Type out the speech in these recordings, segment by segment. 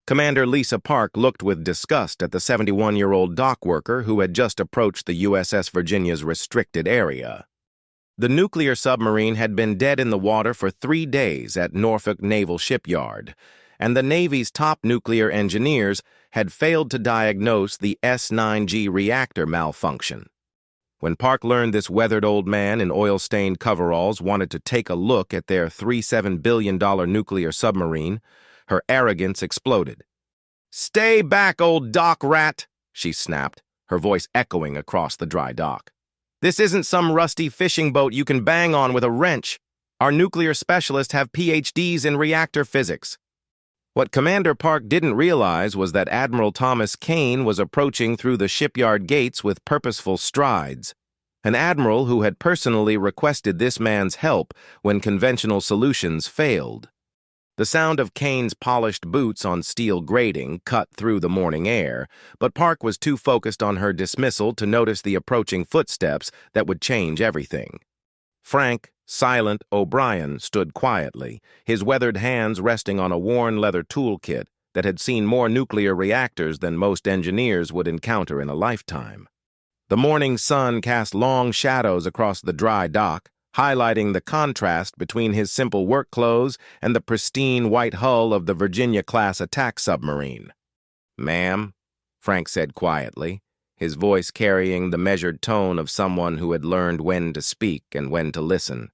Commander Lisa Park looked with disgust at the 71-year-old dock worker who had just approached the USS Virginia's restricted area. The nuclear submarine had been dead in the water for 3 days at Norfolk Naval Shipyard, and the Navy's top nuclear engineers had failed to diagnose the S9G reactor malfunction. When Park learned this weathered old man in oil-stained coveralls wanted to take a look at their $37 billion nuclear submarine, her arrogance exploded. "Stay back, old dock rat," she snapped, her voice echoing across the dry dock. "This isn't some rusty fishing boat you can bang on with a wrench. Our nuclear specialists have PhDs in reactor physics." What Commander Park didn't realize was that Admiral Thomas Kane was approaching through the shipyard gates with purposeful strides, an admiral who had personally requested this man's help when conventional solutions failed. The sound of Kane's polished boots on steel grating cut through the morning air, but Park was too focused on her dismissal to notice the approaching footsteps that would change everything. Frank, silent O'Brien stood quietly, his weathered hands resting on a worn leather toolkit that had seen more nuclear reactors than most engineers would encounter in a lifetime. The morning sun cast long shadows across the dry dock, highlighting the contrast between his simple work clothes and the pristine white hull of the Virginia-class attack submarine. "Ma'am," Frank said quietly, his voice carrying the measured tone of someone who had learned when to speak and when to listen.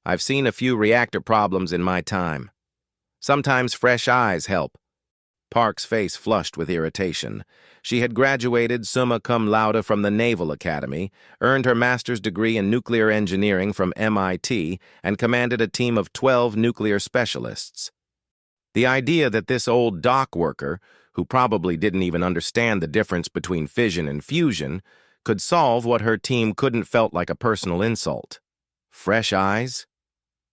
"I've seen a few reactor problems in my time. Sometimes fresh eyes help." Park's face flushed with irritation. She had graduated summa cum laude from the Naval Academy, earned her master's degree in nuclear engineering from MIT, and commanded a team of 12 nuclear specialists. The idea that this old dock worker, who probably didn't even understand the difference between fission and fusion, could solve what her team couldn't felt like a personal insult. Fresh eyes?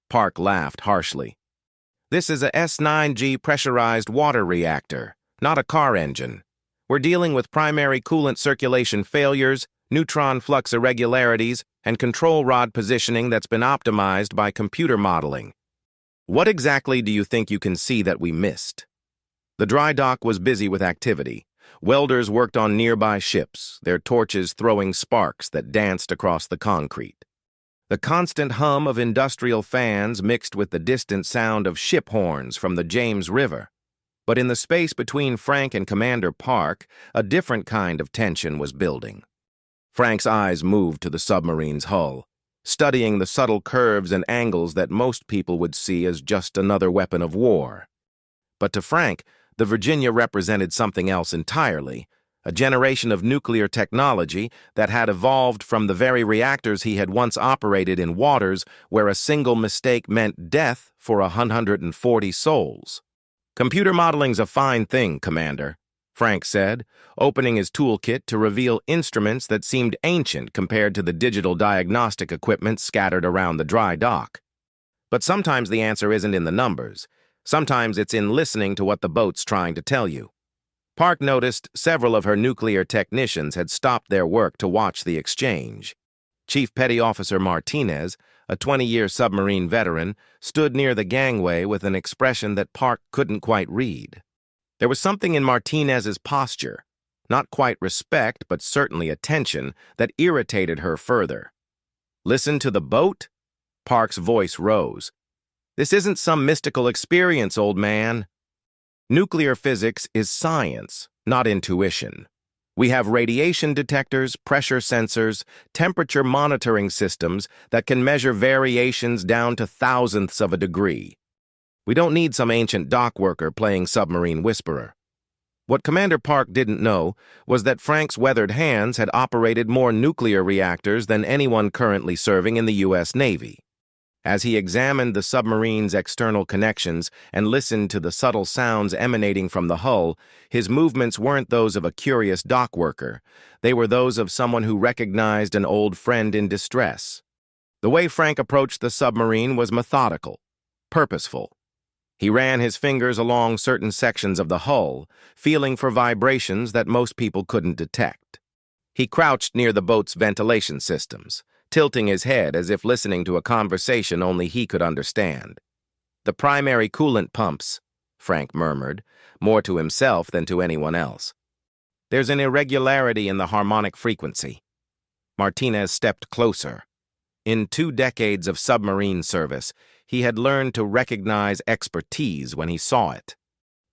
Park laughed harshly. "This is a S9G pressurized water reactor, not a car engine. We're dealing with primary coolant circulation failures, neutron flux irregularities, and control rod positioning that's been optimized by computer modeling. What exactly do you think you can see that we missed?" The dry dock was busy with activity. Welders worked on nearby ships, their torches throwing sparks that danced across the concrete. The constant hum of industrial fans mixed with the distant sound of ship horns from the James River. But in the space between Frank and Commander Park, a different kind of tension was building. Frank's eyes moved to the submarine's hull, studying the subtle curves and angles that most people would see as just another weapon of war. But to Frank, the Virginia represented something else entirely, a generation of nuclear technology that had evolved from the very reactors he had once operated in waters where a single mistake meant death for 140 souls. "Computer modeling's a fine thing, Commander," Frank said, opening his toolkit to reveal instruments that seemed ancient compared to the digital diagnostic equipment scattered around the dry dock. "But sometimes the answer isn't in the numbers. Sometimes it's in listening to what the boat's trying to tell you." Park noticed several of her nuclear technicians had stopped their work to watch the exchange. Chief Petty Officer Martinez, a 20-year submarine veteran, stood near the gangway with an expression that Park couldn't quite read. There was something in Martinez's posture, not quite respect but certainly attention, that irritated her further. "Listen to the boat?" Park's voice rose. "This isn't some mystical experience, old man. Nuclear physics is science, not intuition. We have radiation detectors, pressure sensors, temperature monitoring systems that can measure variations down to thousandths of a degree. We don't need some ancient dock worker playing submarine whisperer." What Commander Park didn't know was that Frank's weathered hands had operated more nuclear reactors than anyone currently serving in the U.S. Navy. As he examined the submarine's external connections and listened to the subtle sounds emanating from the hull, his movements weren't those of a curious dock worker. They were those of someone who recognized an old friend in distress. The way Frank approached the submarine was methodical, purposeful. He ran his fingers along certain sections of the hull, feeling for vibrations that most people couldn't detect. He crouched near the boat's ventilation systems, tilting his head as if listening to a conversation only he could understand. "The primary coolant pumps," Frank murmured, more to himself than to anyone else. There's an irregularity in the harmonic frequency. Martinez stepped closer. In 2 decades of submarine service, he had learned to recognize expertise when he saw it.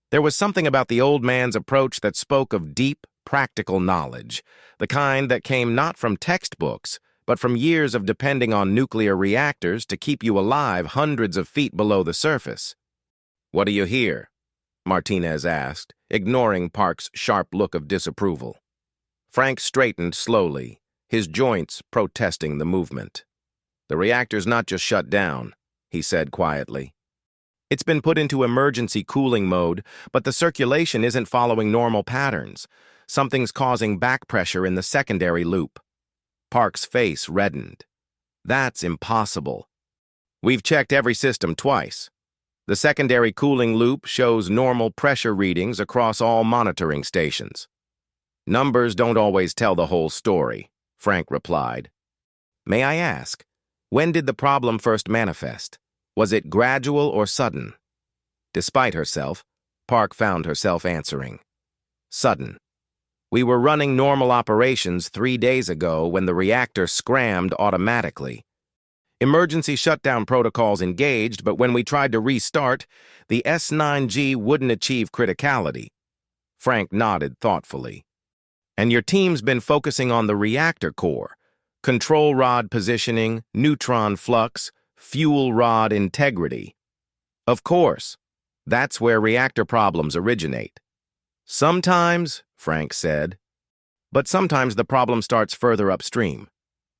There was something about the old man's approach that spoke of deep, practical knowledge, the kind that came not from textbooks, but from years of depending on nuclear reactors to keep you alive hundreds of feet below the surface. "What do you hear?" Martinez asked, ignoring Park's sharp look of disapproval. Frank straightened slowly, his joints protesting the movement. "The reactor's not just shut down," he said quietly. "It's been put into emergency cooling mode, but the circulation isn't following normal patterns. Something's causing back pressure in the secondary loop." Park's face reddened. "That's impossible. We've checked every system twice. The secondary cooling loop shows normal pressure readings across all monitoring stations." "Numbers don't always tell the whole story," Frank replied. "May I ask, when did the problem first manifest? Was it gradual or sudden?" Despite herself, Park found herself answering. "Sudden. We were running normal operations 3 days ago when the reactor scrammed automatically. Emergency shutdown protocols engaged, but when we tried to restart, the S9G wouldn't achieve criticality." Frank nodded thoughtfully. "And your team's been focusing on the reactor core, control rod positioning, neutron flux, fuel rod integrity." "Of course. That's where reactor problems originate." "Sometimes," Frank said, "but sometimes the problem starts further upstream.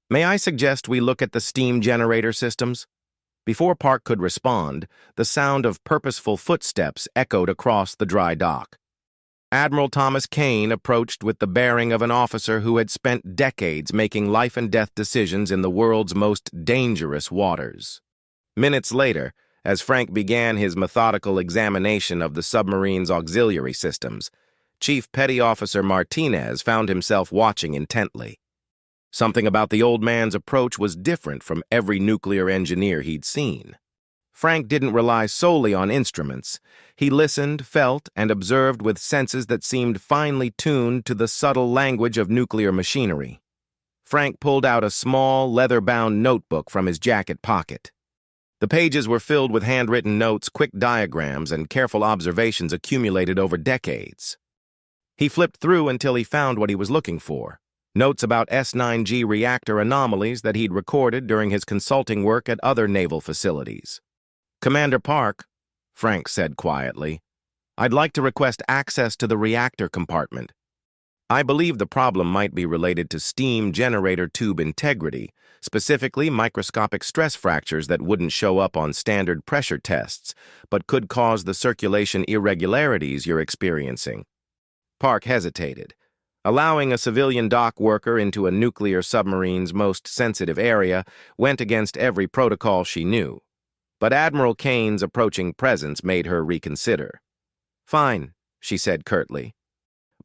May I suggest we look at the steam generator systems?" Before Park could respond, the sound of purposeful footsteps echoed across the dry dock. Admiral Thomas Kane approached with the bearing of an officer who had spent decades making life-and-death decisions in the world's most dangerous waters. Minutes later, as Frank began his methodical examination of the submarine's auxiliary systems, Chief Petty Officer Martinez found himself watching intently. Something about the old man's approach was different from every nuclear engineer he'd seen. Frank didn't rely solely on instruments. He listened, felt, and observed with senses that seemed finely tuned to the subtle language of nuclear machinery. Frank pulled out a small, leather-bound notebook from his jacket pocket. The pages were filled with handwritten notes, quick diagrams, and careful observations accumulated over decades. He flipped through until he found what he was looking for, notes about S9G reactor anomalies that he'd recorded during his consulting work at other naval facilities. "Commander Park," Frank said quietly, "I'd like to request access to the reactor compartment. I believe the problem might be related to steam generator tube integrity, specifically microscopic stress fractures that wouldn't show up on standard pressure tests, but could cause the circulation irregularities you're experiencing." Park hesitated. Allowing a civilian dock worker into a nuclear submarine's most sensitive area went against every protocol she knew. But Admiral Kane's approaching presence made her reconsider. "Fine," she said curtly.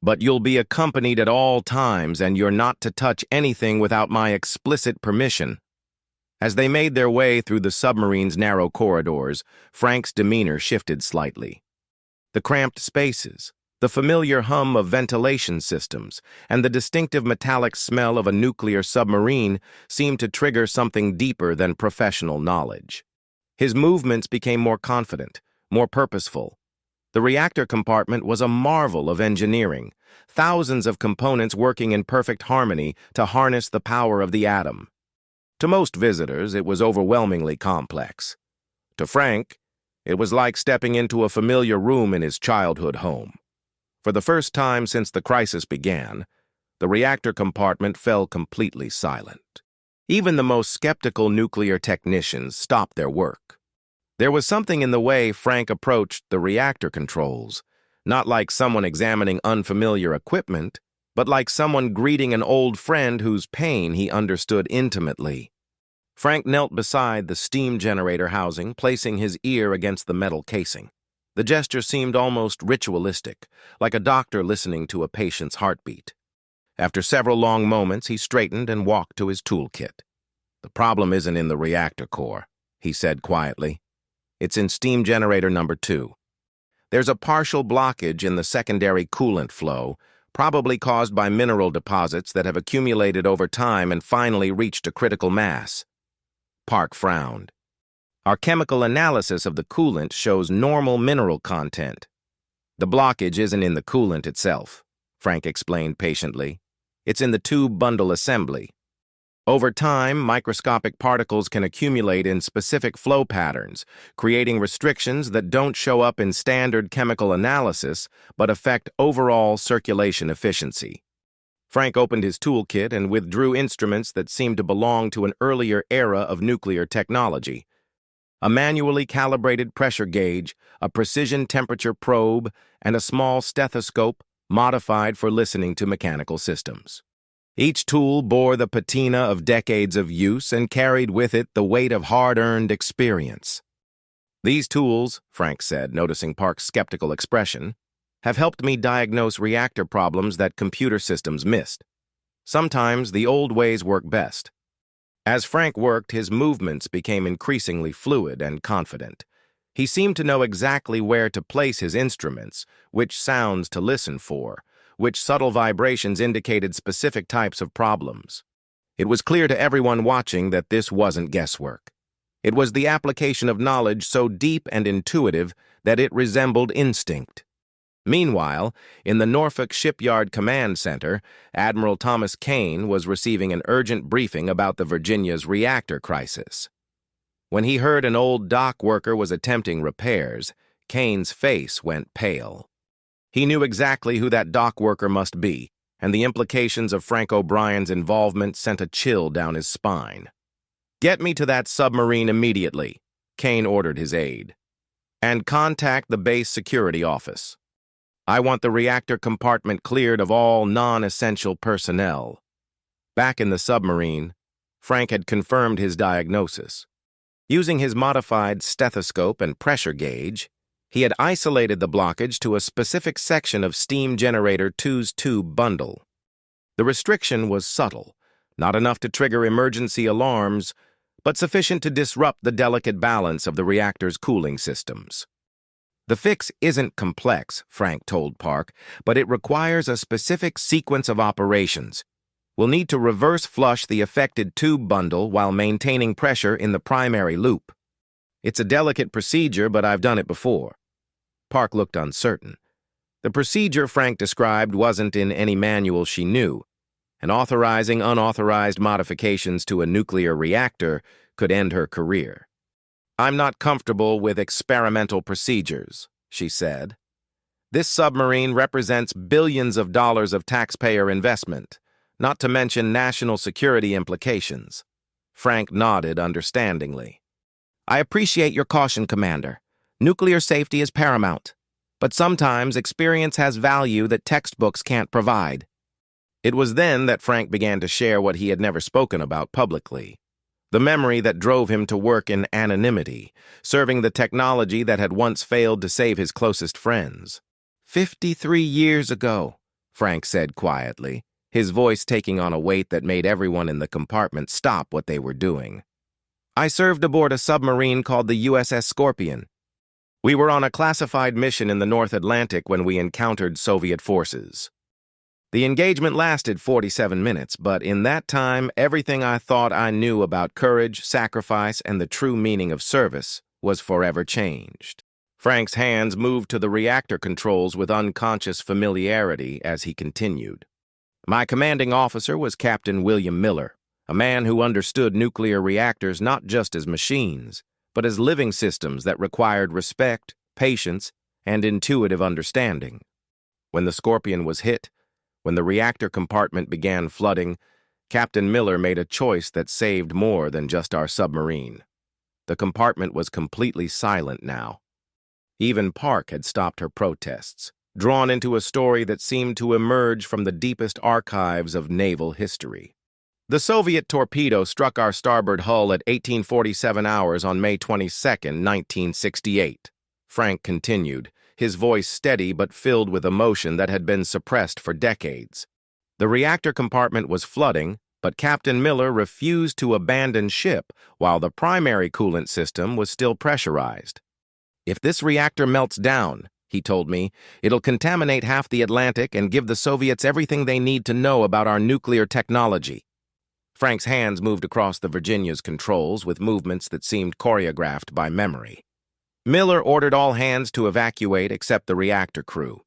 "But you'll be accompanied at all times, and you're not to touch anything without my explicit permission." As they made their way through the submarine's narrow corridors, Frank's demeanor shifted slightly. The cramped spaces, the familiar hum of ventilation systems, and the distinctive metallic smell of a nuclear submarine seemed to trigger something deeper than professional knowledge. His movements became more confident, more purposeful. The reactor compartment was a marvel of engineering, thousands of components working in perfect harmony to harness the power of the atom. To most visitors, it was overwhelmingly complex. To Frank, it was like stepping into a familiar room in his childhood home. For the first time since the crisis began, the reactor compartment fell completely silent. Even the most skeptical nuclear technicians stopped their work. There was something in the way Frank approached the reactor controls, not like someone examining unfamiliar equipment, but like someone greeting an old friend whose pain he understood intimately. Frank knelt beside the steam generator housing, placing his ear against the metal casing. The gesture seemed almost ritualistic, like a doctor listening to a patient's heartbeat. After several long moments, he straightened and walked to his toolkit. "The problem isn't in the reactor core," he said quietly. "It's in steam generator number 2. There's a partial blockage in the secondary coolant flow, probably caused by mineral deposits that have accumulated over time and finally reached a critical mass. Park frowned. Our chemical analysis of the coolant shows normal mineral content. The blockage isn't in the coolant itself, Frank explained patiently. It's in the tube bundle assembly. Over time, microscopic particles can accumulate in specific flow patterns, creating restrictions that don't show up in standard chemical analysis but affect overall circulation efficiency. Frank opened his toolkit and withdrew instruments that seemed to belong to an earlier era of nuclear technology. A manually calibrated pressure gauge, a precision temperature probe, and a small stethoscope modified for listening to mechanical systems. Each tool bore the patina of decades of use and carried with it the weight of hard-earned experience. These tools, Frank said, noticing Park's skeptical expression, have helped me diagnose reactor problems that computer systems missed. Sometimes the old ways work best. As Frank worked, his movements became increasingly fluid and confident. He seemed to know exactly where to place his instruments, which sounds to listen for, which subtle vibrations indicated specific types of problems. It was clear to everyone watching that this wasn't guesswork. It was the application of knowledge so deep and intuitive that it resembled instinct. Meanwhile, in the Norfolk Shipyard Command Center, Admiral Thomas Kane was receiving an urgent briefing about the Virginia's reactor crisis. When he heard an old dock worker was attempting repairs, Kane's face went pale. He knew exactly who that dock worker must be, and the implications of Frank O'Brien's involvement sent a chill down his spine. "Get me to that submarine immediately," Kane ordered his aide. "And contact the base security office. I want the reactor compartment cleared of all non-essential personnel." Back in the submarine, Frank had confirmed his diagnosis. Using his modified stethoscope and pressure gauge, he had isolated the blockage to a specific section of steam generator 2's tube bundle. The restriction was subtle, not enough to trigger emergency alarms, but sufficient to disrupt the delicate balance of the reactor's cooling systems. "The fix isn't complex," Frank told Park, "but it requires a specific sequence of operations. We'll need to reverse flush the affected tube bundle while maintaining pressure in the primary loop. It's a delicate procedure, but I've done it before." Park looked uncertain. The procedure Frank described wasn't in any manual she knew, and authorizing unauthorized modifications to a nuclear reactor could end her career. "I'm not comfortable with experimental procedures," she said. "This submarine represents billions of dollars of taxpayer investment, not to mention national security implications." Frank nodded understandingly. "I appreciate your caution, Commander. Nuclear safety is paramount, but sometimes experience has value that textbooks can't provide." It was then that Frank began to share what he had never spoken about publicly. The memory that drove him to work in anonymity, serving the technology that had once failed to save his closest friends. 53 years ago, Frank said quietly, his voice taking on a weight that made everyone in the compartment stop what they were doing. "I served aboard a submarine called the USS Scorpion. We were on a classified mission in the North Atlantic when we encountered Soviet forces. The engagement lasted 47 minutes, but in that time, everything I thought I knew about courage, sacrifice, and the true meaning of service was forever changed." Frank's hands moved to the reactor controls with unconscious familiarity as he continued. "My commanding officer was Captain William Miller, a man who understood nuclear reactors not just as machines, but as living systems that required respect, patience, and intuitive understanding. When the Scorpion was hit, when the reactor compartment began flooding, Captain Miller made a choice that saved more than just our submarine. The compartment was completely silent now. Even Park had stopped her protests, drawn into a story that seemed to emerge from the deepest archives of naval history. "The Soviet torpedo struck our starboard hull at 1847 hours on May 22, 1968, Frank continued, his voice steady but filled with emotion that had been suppressed for decades. The reactor compartment was flooding, but Captain Miller refused to abandon ship while the primary coolant system was still pressurized. If this reactor melts down, he told me. "It'll contaminate half the Atlantic and give the Soviets everything they need to know about our nuclear technology." Frank's hands moved across the Virginia's controls with movements that seemed choreographed by memory. Miller ordered all hands to evacuate except the reactor crew.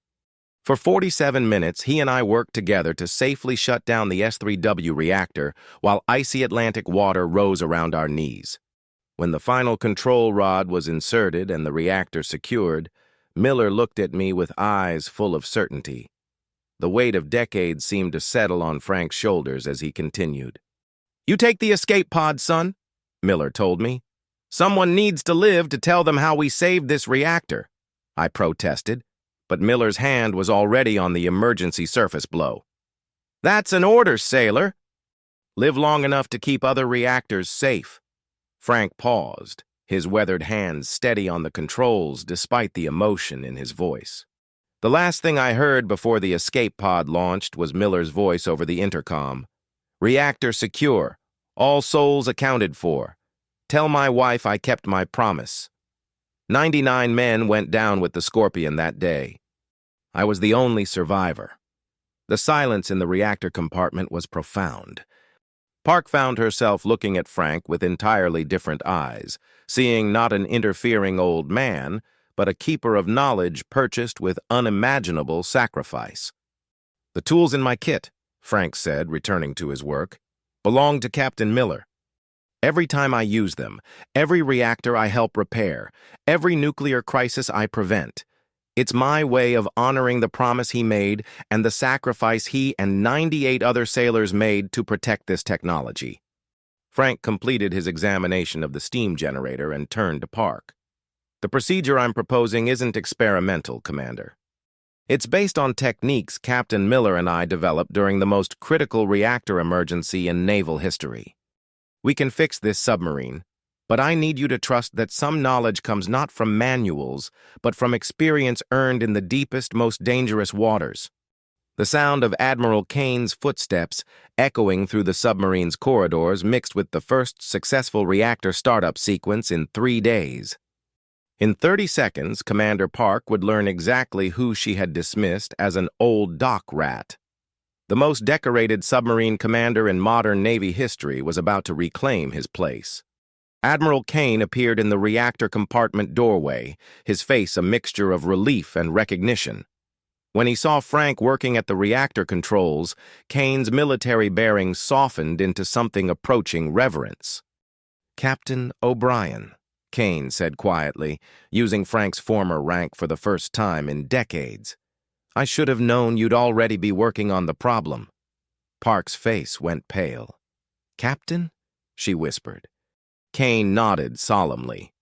For 47 minutes, he and I worked together to safely shut down the S3W reactor while icy Atlantic water rose around our knees. When the final control rod was inserted and the reactor secured, Miller looked at me with eyes full of certainty. The weight of decades seemed to settle on Frank's shoulders as he continued. "You take the escape pod, son," Miller told me. "Someone needs to live to tell them how we saved this reactor." I protested, but Miller's hand was already on the emergency surface blow. "That's an order, sailor. Live long enough to keep other reactors safe." Frank paused, his weathered hands steady on the controls despite the emotion in his voice. The last thing I heard before the escape pod launched was Miller's voice over the intercom. "Reactor secure. All souls accounted for. Tell my wife I kept my promise." 99 men went down with the Scorpion that day. I was the only survivor. The silence in the reactor compartment was profound. Park found herself looking at Frank with entirely different eyes, seeing not an interfering old man, but a keeper of knowledge purchased with unimaginable sacrifice. "The tools in my kit," Frank said, returning to his work, "belong to Captain Miller. Every time I use them, every reactor I help repair, every nuclear crisis I prevent. It's my way of honoring the promise he made and the sacrifice he and 98 other sailors made to protect this technology." Frank completed his examination of the steam generator and turned to Park. "The procedure I'm proposing isn't experimental, Commander. It's based on techniques Captain Miller and I developed during the most critical reactor emergency in naval history. We can fix this submarine, but I need you to trust that some knowledge comes not from manuals, but from experience earned in the deepest, most dangerous waters." The sound of Admiral Kane's footsteps echoing through the submarine's corridors mixed with the first successful reactor startup sequence in 3 days. In 30 seconds, Commander Park would learn exactly who she had dismissed as an old dock rat. The most decorated submarine commander in modern Navy history was about to reclaim his place. Admiral Kane appeared in the reactor compartment doorway, his face a mixture of relief and recognition. When he saw Frank working at the reactor controls, Kane's military bearings softened into something approaching reverence. "Captain O'Brien," Kane said quietly, using Frank's former rank for the first time in decades. "I should have known you'd already be working on the problem." Park's face went pale. "Captain?" she whispered. Kane nodded solemnly.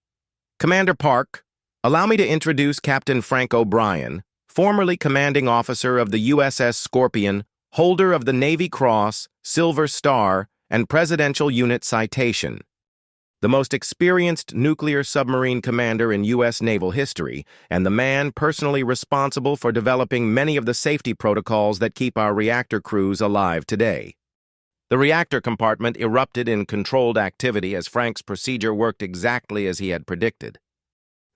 "Commander Park, allow me to introduce Captain Frank O'Brien, formerly commanding officer of the USS Scorpion, holder of the Navy Cross, Silver Star, and Presidential Unit Citation. The most experienced nuclear submarine commander in U.S. naval history, and the man personally responsible for developing many of the safety protocols that keep our reactor crews alive today." The reactor compartment erupted in controlled activity as Frank's procedure worked exactly as he had predicted.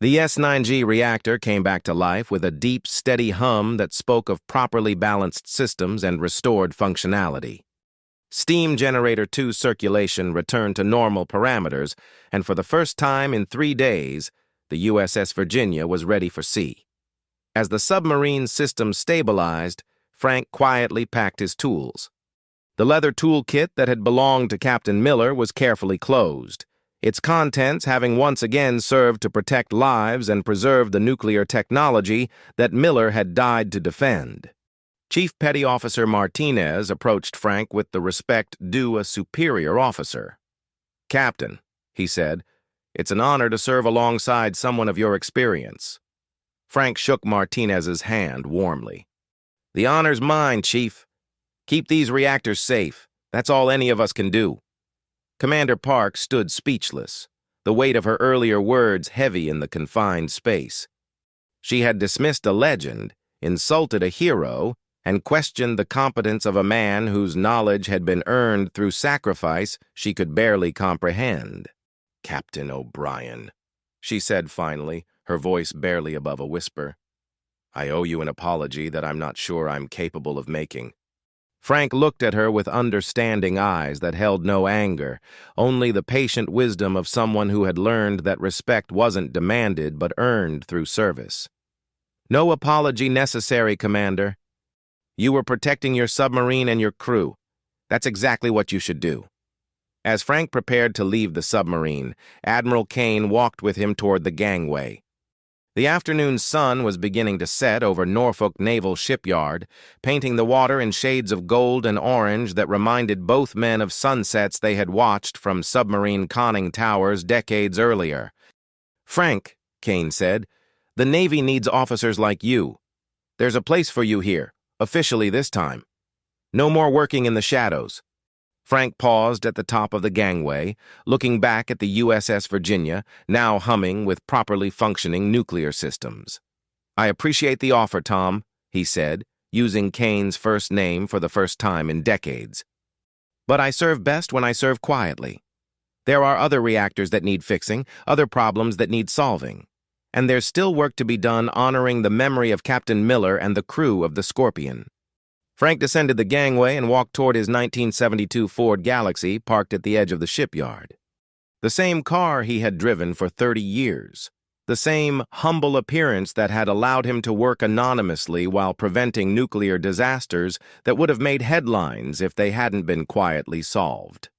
The S9G reactor came back to life with a deep, steady hum that spoke of properly balanced systems and restored functionality. Steam Generator 2 circulation returned to normal parameters, and for the first time in 3 days, the USS Virginia was ready for sea. As the submarine system stabilized, Frank quietly packed his tools. The leather toolkit that had belonged to Captain Miller was carefully closed, its contents having once again served to protect lives and preserve the nuclear technology that Miller had died to defend. Chief Petty Officer Martinez approached Frank with the respect due a superior officer. "Captain," he said, "it's an honor to serve alongside someone of your experience." Frank shook Martinez's hand warmly. "The honor's mine, Chief. Keep these reactors safe. That's all any of us can do." Commander Park stood speechless, the weight of her earlier words heavy in the confined space. She had dismissed a legend, insulted a hero, and questioned the competence of a man whose knowledge had been earned through sacrifice she could barely comprehend. "Captain O'Brien," she said finally, her voice barely above a whisper. I owe you an apology that I'm not sure I'm capable of making. Frank looked at her with understanding eyes that held no anger, only the patient wisdom of someone who had learned that respect wasn't demanded but earned through service. No apology necessary, Commander. You were protecting your submarine and your crew. That's exactly what you should do. As Frank prepared to leave the submarine, Admiral Kane walked with him toward the gangway. The afternoon sun was beginning to set over Norfolk Naval Shipyard, painting the water in shades of gold and orange that reminded both men of sunsets they had watched from submarine conning towers decades earlier. "Frank," Kane said, "the Navy needs officers like you. There's a place for you here, officially this time. No more working in the shadows." Frank paused at the top of the gangway, looking back at the USS Virginia, now humming with properly functioning nuclear systems. "I appreciate the offer, Tom," he said, using Kane's first name for the first time in decades. "But I serve best when I serve quietly. There are other reactors that need fixing, other problems that need solving. And there's still work to be done honoring the memory of Captain Miller and the crew of the Scorpion." Frank descended the gangway and walked toward his 1972 Ford Galaxy parked at the edge of the shipyard. The same car he had driven for 30 years. The same humble appearance that had allowed him to work anonymously while preventing nuclear disasters that would have made headlines if they hadn't been quietly solved.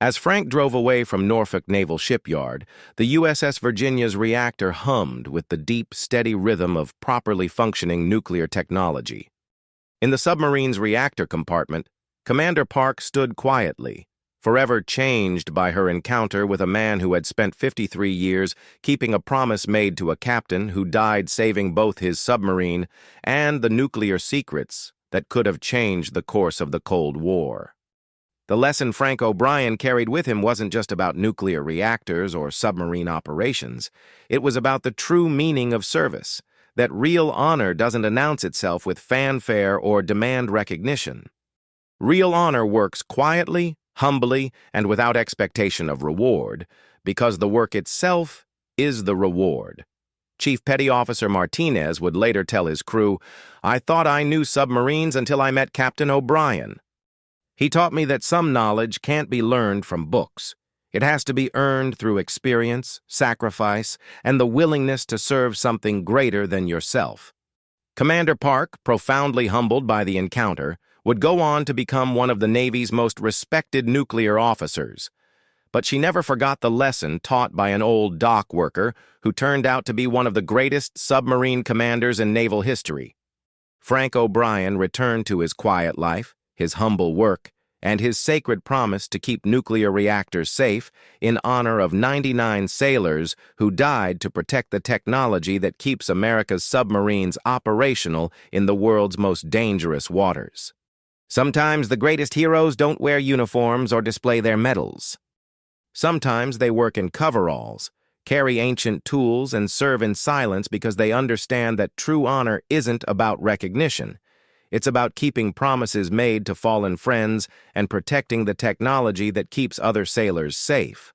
As Frank drove away from Norfolk Naval Shipyard, the USS Virginia's reactor hummed with the deep, steady rhythm of properly functioning nuclear technology. In the submarine's reactor compartment, Commander Park stood quietly, forever changed by her encounter with a man who had spent 53 years keeping a promise made to a captain who died saving both his submarine and the nuclear secrets that could have changed the course of the Cold War. The lesson Frank O'Brien carried with him wasn't just about nuclear reactors or submarine operations. It was about the true meaning of service, that real honor doesn't announce itself with fanfare or demand recognition. Real honor works quietly, humbly, and without expectation of reward, because the work itself is the reward. Chief Petty Officer Martinez would later tell his crew, "I thought I knew submarines until I met Captain O'Brien. He taught me that some knowledge can't be learned from books. It has to be earned through experience, sacrifice, and the willingness to serve something greater than yourself." Commander Park, profoundly humbled by the encounter, would go on to become one of the Navy's most respected nuclear officers. But she never forgot the lesson taught by an old dock worker who turned out to be one of the greatest submarine commanders in naval history. Frank O'Brien returned to his quiet life, his humble work, and his sacred promise to keep nuclear reactors safe in honor of 99 sailors who died to protect the technology that keeps America's submarines operational in the world's most dangerous waters. Sometimes the greatest heroes don't wear uniforms or display their medals. Sometimes they work in coveralls, carry ancient tools, and serve in silence because they understand that true honor isn't about recognition. It's about keeping promises made to fallen friends and protecting the technology that keeps other sailors safe.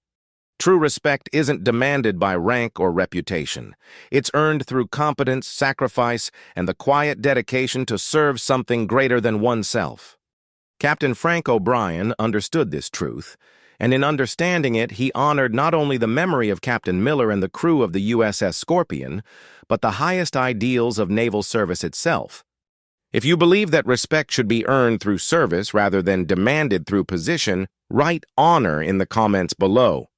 True respect isn't demanded by rank or reputation. It's earned through competence, sacrifice, and the quiet dedication to serve something greater than oneself. Captain Frank O'Brien understood this truth, and in understanding it, he honored not only the memory of Captain Miller and the crew of the USS Scorpion, but the highest ideals of naval service itself. If you believe that respect should be earned through service rather than demanded through position, write honor in the comments below.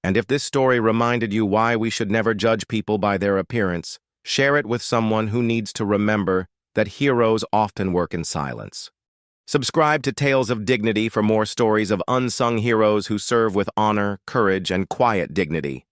And if this story reminded you why we should never judge people by their appearance, share it with someone who needs to remember that heroes often work in silence. Subscribe to Tales of Dignity for more stories of unsung heroes who serve with honor, courage, and quiet dignity.